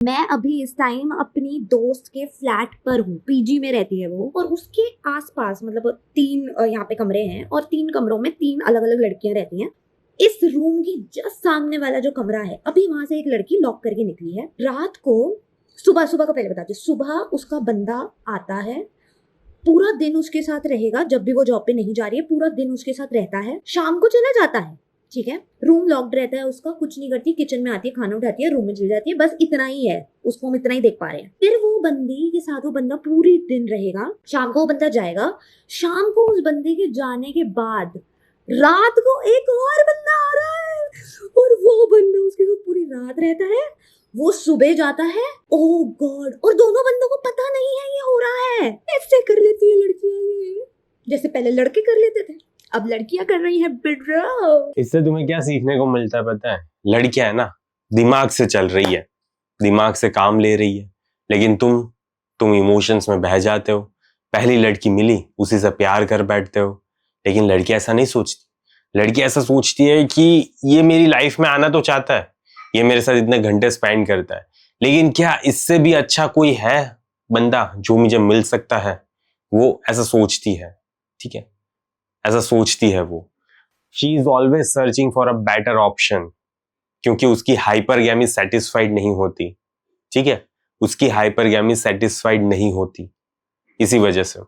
मैं अभी इस टाइम अपनी दोस्त के फ्लैट पर हूँ, पीजी में रहती है वो, और उसके आसपास मतलब 3 यहाँ पे कमरे हैं और 3 कमरों में 3 अलग अलग लड़कियां रहती हैं। इस रूम की जस्ट सामने वाला जो कमरा है, अभी वहां से एक लड़की लॉक करके निकली है। रात को सुबह सुबह का पहले बताती हूँ, सुबह उसका बंदा आता है, पूरा दिन उसके साथ रहेगा। जब भी वो जॉब पे नहीं जा रही है पूरा दिन उसके साथ रहता है, शाम को चला जाता है। ठीक है, रूम लॉक्ड रहता है उसका, कुछ नहीं करती, किचन में आती है, खाना उठाती है, रूम में चली जाती है, बस इतना ही है। उसको हम इतना ही देख पा रहे हैं। फिर वो बंदी के साथ वो बंदा पूरी दिन रहेगा, शाम को वो बंदा जाएगा। शाम को उस बंदे के जाने के बाद रात को एक और बंदा आ रहा है और वो बंदा उसके साथ पूरी रात रहता है। वो सुबह जाता है, ओह गॉड, और दोनों बंदों को पता नहीं है ये हो रहा है। ऐसे कर लेती है लड़कियां ये, जैसे पहले लड़के कर लेते थे, अब लड़कियां कर रही हैं ब्रो। इससे तुम्हें क्या सीखने को मिलता है पता है? लड़कियां है ना, दिमाग से चल रही है, दिमाग से काम ले रही है, लेकिन तुम इमोशंस में बह जाते हो। पहली लड़की मिली, उसी से प्यार कर बैठते हो। लेकिन लड़की ऐसा नहीं सोचती। लड़की ऐसा सोचती है कि ये मेरी लाइफ में आना तो चाहता है, ये मेरे साथ इतने घंटे स्पेंड करता है, लेकिन क्या इससे भी अच्छा कोई है बंदा जो मुझे मिल सकता है? वो ऐसा सोचती है, ठीक है, ऐसा सोचती है वो। She is always searching for a better option, क्योंकि उसकी हाइपरगैमी सेटिस्फाइड नहीं होती, ठीक है, उसकी हाइपरगैमी सेटिस्फाइड नहीं होती इसी वजह से।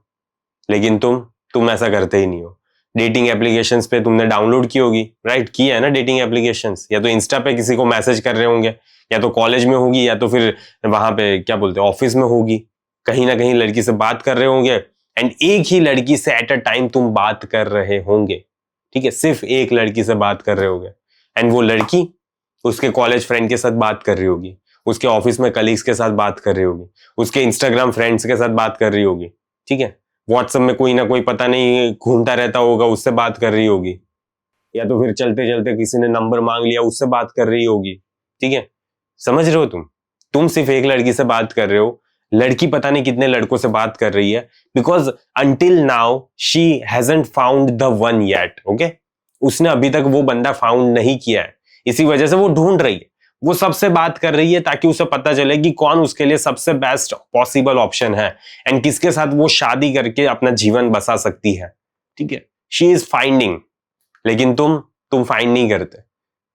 लेकिन तुम ऐसा करते ही नहीं हो। डेटिंग एप्लीकेशंस पे तुमने डाउनलोड की होगी, राइट? की है ना डेटिंग एप्लीकेशंस, या तो इंस्टा पे किसी को मैसेज कर रहे होंगे, या तो कॉलेज में होगी, या तो फिर वहां पे क्या बोलते हैं ऑफिस में होगी। कहीं ना कहीं लड़की से बात कर रहे होंगे, एंड एक ही लड़की से एट अ टाइम तुम बात कर रहे होंगे, ठीक है, सिर्फ एक लड़की से बात कर रहे होंगे, एंड वो लड़की उसके कॉलेज फ्रेंड के साथ बात कर रही होगी, उसके ऑफिस में कलीग्स के साथ बात कर रही होगी, उसके इंस्टाग्राम फ्रेंड्स के साथ बात कर रही होगी, ठीक है, व्हाट्सएप में कोई ना कोई पता नहीं घूमता रहता होगा, उससे बात कर रही होगी, या तो फिर चलते चलते किसी ने नंबर मांग लिया, उससे बात कर रही होगी, ठीक है। समझ रहे हो? तुम सिर्फ एक लड़की से बात कर रहे हो, लड़की पता नहीं कितने लड़कों से बात कर रही है, because until now she hasn't found the one yet. Okay, उसने अभी तक वो बंदा फाउंड नहीं किया है, इसी वजह से वो ढूंढ रही है, वो सबसे बात कर रही है ताकि उसे पता चले कि कौन उसके लिए सबसे बेस्ट पॉसिबल ऑप्शन है, एंड किसके साथ वो शादी करके अपना जीवन बसा सकती है, ठीक है। शी इज फाइंडिंग, लेकिन तुम फाइंड नहीं करते।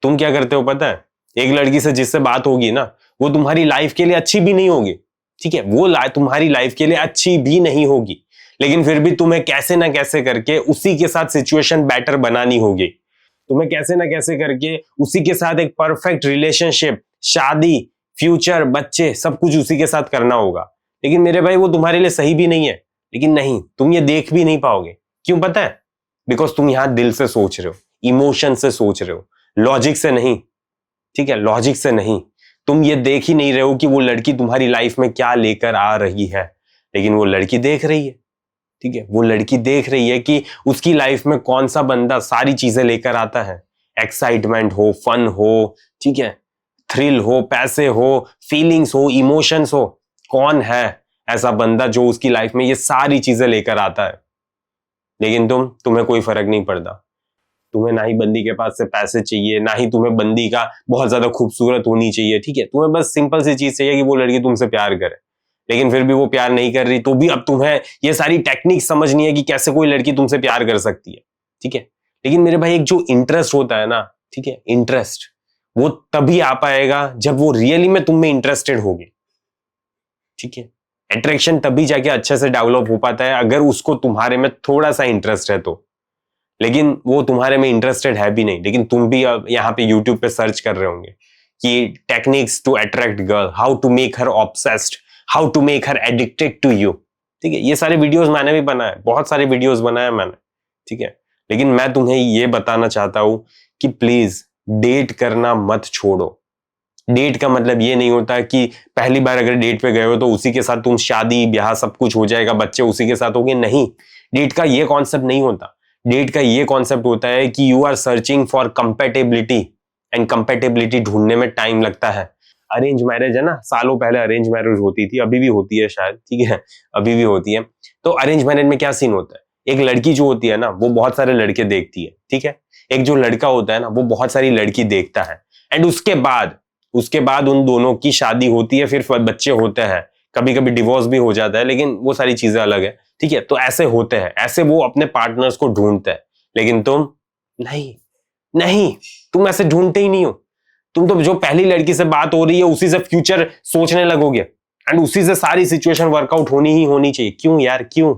तुम क्या करते हो पता है? एक लड़की से जिससे बात होगी ना, वो तुम्हारी लाइफ के लिए अच्छी भी नहीं होगी, ठीक है, वो तुम्हारी लाइफ के लिए अच्छी भी नहीं होगी, लेकिन फिर भी तुम्हें कैसे ना कैसे करके उसी के साथ सिचुएशन बेटर बनानी होगी। तुम्हें कैसे ना कैसे करके उसी के साथ एक परफेक्ट रिलेशनशिप, शादी, फ्यूचर, बच्चे, सब कुछ उसी के साथ करना होगा। लेकिन मेरे भाई वो तुम्हारे लिए सही भी नहीं है, लेकिन नहीं, तुम ये देख भी नहीं पाओगे। क्यों पता है? बिकॉज तुम यहां दिल से सोच रहे हो, इमोशन से सोच रहे हो, लॉजिक से नहीं, ठीक है, लॉजिक से नहीं। तुम ये देख ही नहीं रहे हो कि वो लड़की तुम्हारी लाइफ में क्या लेकर आ रही है, लेकिन वो लड़की देख रही है, ठीक है, वो लड़की देख रही है कि उसकी लाइफ में कौन सा बंदा सारी चीजें लेकर आता है। एक्साइटमेंट हो, फन हो, ठीक है, थ्रिल हो, पैसे हो, फीलिंग्स हो, इमोशंस हो। कौन है ऐसा बंदा जो उसकी लाइफ में ये सारी चीजें लेकर आता है? लेकिन तुम्हें कोई फर्क नहीं पड़ता। तुम्हें ना ही बंदी के पास से पैसे चाहिए, ना ही तुम्हें बंदी का बहुत ज्यादा खूबसूरत होनी चाहिए, ठीक है, तुम्हें बस सिंपल सी चीज चाहिए कि वो लड़की तुमसे प्यार करे। लेकिन फिर भी वो प्यार नहीं कर रही, तो भी अब तुम्हें ये सारी टेक्निक समझनी है कि कैसे कोई लड़की तुमसे प्यार कर सकती है, ठीक है। लेकिन मेरे भाई एक जो इंटरेस्ट होता है ना, ठीक है, इंटरेस्ट, वो तभी आ पाएगा जब वो रियली में तुम में इंटरेस्टेड होगी, ठीक है। अट्रैक्शन तभी जाके अच्छे से डेवलप हो पाता है अगर उसको तुम्हारे में थोड़ा सा इंटरेस्ट है तो। लेकिन वो तुम्हारे में इंटरेस्टेड है भी नहीं, लेकिन तुम भी अब यहाँ पे यूट्यूब पे सर्च कर रहे होंगे कि techniques to attract girl, how to make her obsessed, how to make her addicted to you, ठीक है। ये सारे वीडियोस मैंने भी बनाए, बहुत सारे वीडियोस बनाए मैंने, ठीक है। लेकिन मैं तुम्हें ये बताना चाहता हूं कि प्लीज डेट करना मत छोड़ो। डेट का मतलब ये नहीं होता कि पहली बार अगर डेट पे गए हो तो उसी के साथ तुम शादी ब्याह सब कुछ हो जाएगा, बच्चे उसी के साथ होंगे, नहीं। डेट का ये कॉन्सेप्ट नहीं होता। डेट का ये कॉन्सेप्ट होता है कि you are searching for compatibility, and compatibility ढूंढने में टाइम लगता है। अरेंज मैरिज है ना, सालों पहले अरेंज मैरिज होती थी, अभी भी होती है शायद, ठीक है, अभी भी होती है। तो अरेंज मैरिज में क्या सीन होता है? एक लड़की जो होती है ना, वो बहुत सारे लड़के देखती है, ठीक है। एक जो लड़का होता है ना, वो बहुत सारी लड़की देखता है, एंड उसके बाद उन दोनों की शादी होती है, फिर बच्चे होते हैं, कभी कभी डिवोर्स भी हो जाता है, लेकिन वो सारी चीजें अलग है, ठीक है। तो ऐसे होते हैं, ऐसे वो अपने पार्टनर्स को ढूंढते हैं, लेकिन तुम नहीं, नहीं, तुम ऐसे ढूंढते ही नहीं हो। तुम तो जो पहली लड़की से बात हो रही है उसी से फ्यूचर सोचने लगोगे, एंड उसी से सारी सिचुएशन वर्कआउट होनी ही होनी चाहिए। क्यों यार, क्यों?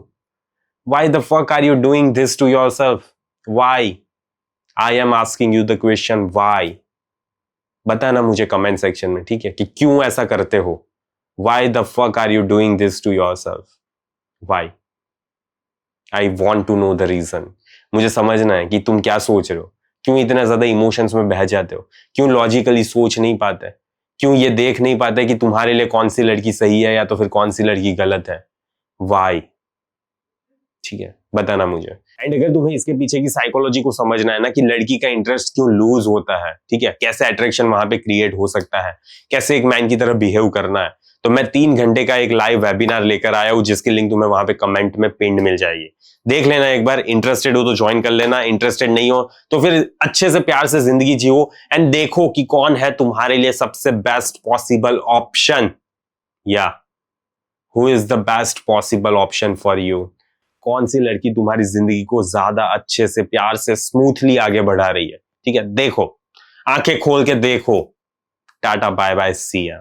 Why the fuck are you doing this to yourself? Why? I am asking you the question, why? बताना मुझे कमेंट सेक्शन में, ठीक है, कि क्यों ऐसा करते हो? Why the fuck are you doing this to yourself? Why? I want to know the reason. मुझे समझना है कि तुम क्या सोच रहे हो, क्यों इतना ज्यादा इमोशंस में बह जाते हो, क्यों लॉजिकली सोच नहीं पाते, क्यों ये देख नहीं पाते कि तुम्हारे लिए कौन सी लड़की सही है या तो फिर कौन सी लड़की गलत है। Why? ठीक है, बताना मुझे। एंड अगर तुम्हें इसके पीछे की साइकोलॉजी को समझना है ना, कि लड़की का इंटरेस्ट क्यों लूज होता है, ठीक है, कैसे अट्रैक्शन वहां पे क्रिएट हो सकता है, कैसे एक मैन की तरह बिहेव करना है, तो मैं 3 घंटे का एक लाइव वेबिनार लेकर आया हूं, जिसकी लिंक तुम्हें वहां पे कमेंट में पिन्ड मिल जाएगी। देख लेना एक बार, इंटरेस्टेड हो तो ज्वाइन कर लेना, इंटरेस्टेड नहीं हो तो फिर अच्छे से प्यार से जिंदगी जियो, एंड देखो कि कौन है तुम्हारे लिए सबसे बेस्ट पॉसिबल ऑप्शन, या who is the best possible option for you. कौन सी लड़की तुम्हारी जिंदगी को ज्यादा अच्छे से, प्यार से, स्मूथली आगे बढ़ा रही है, ठीक है। देखो, आंखें खोल के देखो। टाटा, बाय बाय, सी या।